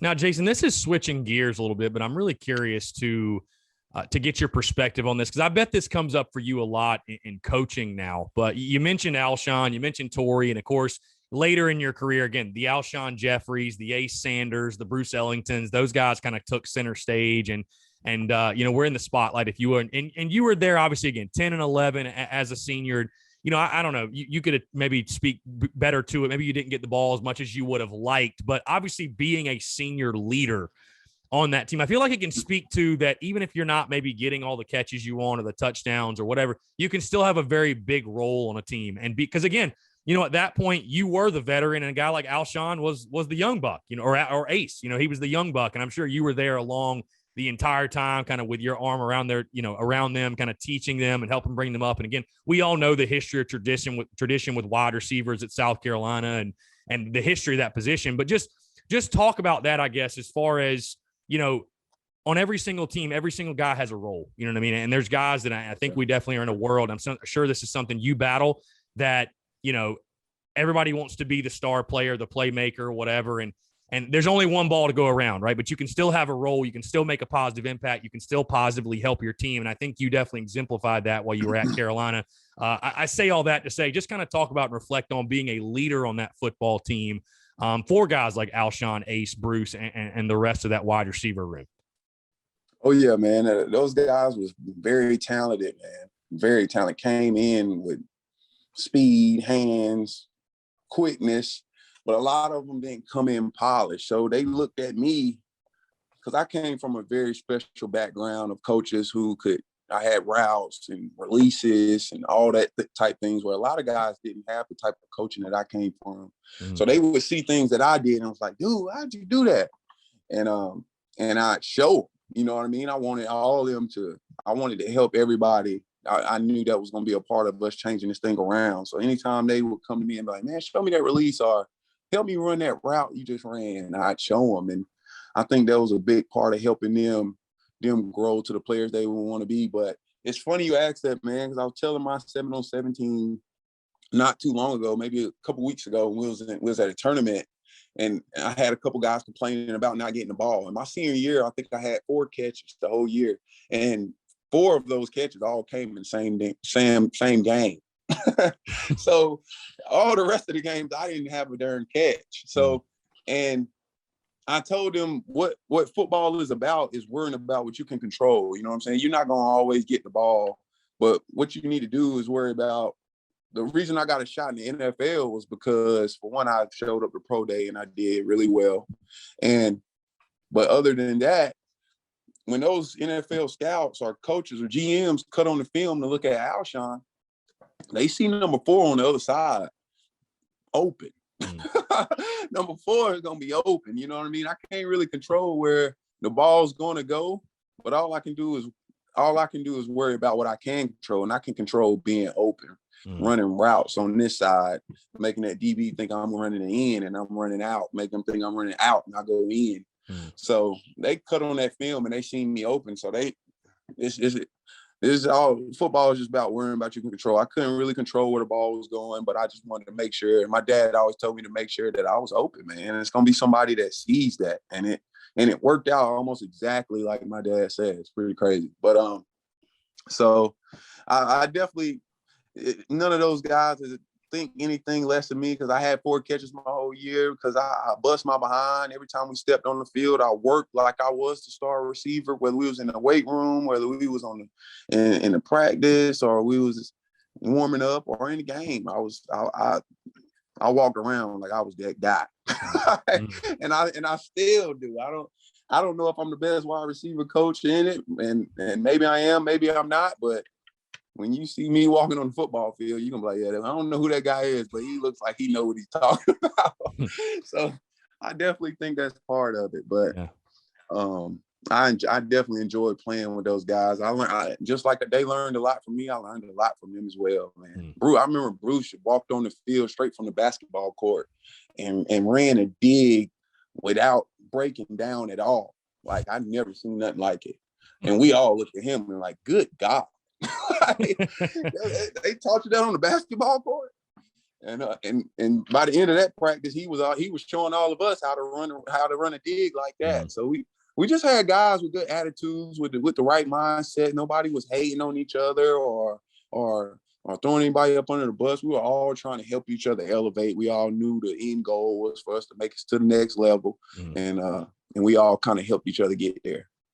Now, Jason, this is switching gears a little bit, but I'm really curious to get your perspective on this, because I bet this comes up for you a lot in coaching now. But you mentioned Alshon, you mentioned Torrey, and of course, later in your career, again, the Alshon Jeffreys, the Ace Sanders, the Bruce Ellingtons, those guys kind of took center stage, and we're in the spotlight. If you were, and you were there, obviously, again, 10 and 11 as a senior. I don't know. You could maybe speak better to it. Maybe you didn't get the ball as much as you would have liked, but obviously being a senior leader on that team, I feel like it can speak to that. Even if you're not maybe getting all the catches you want or the touchdowns or whatever, you can still have a very big role on a team. And because again, at that point you were the veteran, and a guy like Alshon was the young buck, or Ace, he was the young buck. And I'm sure you were there along the entire time, kind of with your arm around around them, kind of teaching them and helping bring them up. And again, we all know the history of tradition with wide receivers at South Carolina and the history of that position. But just talk about that, I guess, as far as, on every single team, every single guy has a role, you know what I mean? And there's guys that I think we definitely are in a world. I'm sure this is something you battle, that, everybody wants to be the star player, the playmaker, whatever. And there's only one ball to go around, right? But you can still have a role. You can still make a positive impact. You can still positively help your team. And I think you definitely exemplified that while you were at Carolina. I say all that to say, just kind of talk about and reflect on being a leader on that football team, for guys like Alshon, Ace, Bruce, and the rest of that wide receiver room. Oh, yeah, man. Those guys was very talented, man. Very talented. Came in with speed, hands, quickness, but a lot of them didn't come in polished. So they looked at me, because I came from a very special background of coaches I had routes and releases and all that type things, where a lot of guys didn't have the type of coaching that I came from. Mm. So they would see things that I did, and I was like, dude, how'd you do that? And I'd show, you know what I mean? I wanted to help everybody. I knew that was going to be a part of us changing this thing around. So anytime they would come to me and be like, man, show me that release, or help me run that route you just ran, I'd show them. And I think that was a big part of helping them grow to the players they would want to be. But it's funny you asked that, man, because I was telling my 7-on-7 team not too long ago, maybe a couple weeks ago, we was at a tournament, and I had a couple guys complaining about not getting the ball. In my senior year, I think I had 4 catches the whole year, and 4 of those catches all came in the same game. So all the rest of the games, I didn't have a darn catch. So, and I told them what football is about is worrying about what you can control. You know what I'm saying? You're not going to always get the ball, but what you need to do is worry about. The reason I got a shot in the NFL was because, for one, I showed up to pro day and I did really well. But other than that, when those NFL scouts or coaches or GMs cut on the film to look at Alshon, they see number 4 on the other side open. Number 4 is going to be open. You know what I mean? I can't really control where the ball's going to go, but all I can do is worry about what I can control, and I can control being open, running routes on this side, making that DB think I'm running in and I'm running out, make them think I'm running out and I go in. So they cut on that film and they seen me open. So this is all. Football is just about worrying about you can control. I couldn't really control where the ball was going, but I just wanted to make sure. My dad always told me to make sure that I was open, man. And it's gonna be somebody that sees that, and it worked out almost exactly like my dad said. It's pretty crazy, but so I definitely, none of those guys think anything less of me, because I had 4 catches my whole year, because I bust my behind every time we stepped on the field. I worked like I was the star receiver, whether we was in the weight room, whether we was in the practice, or we was warming up, or in the game. I walked around like I was that guy. and I still do. I don't know if I'm the best wide receiver coach in it, and maybe I am, maybe I'm not, but when you see me walking on the football field, you're going to be like, yeah, I don't know who that guy is, but he looks like he knows what he's talking about. So I definitely think that's part of it. But I definitely enjoyed playing with those guys. Just like they learned a lot from me, I learned a lot from them as well, man. I remember Bruce walked on the field straight from the basketball court and ran a dig without breaking down at all. Like, I've never seen nothing like it. And we all looked at him and like, good God. They taught you that on the basketball court? And by the end of that practice, he was showing all of us how to run a dig like that. So we just had guys with good attitudes, with the right mindset. Nobody was hating on each other or throwing anybody up under the bus. We were all trying to help each other elevate. We all knew the end goal was for us to make it to the next level, and we all kind of helped each other get there.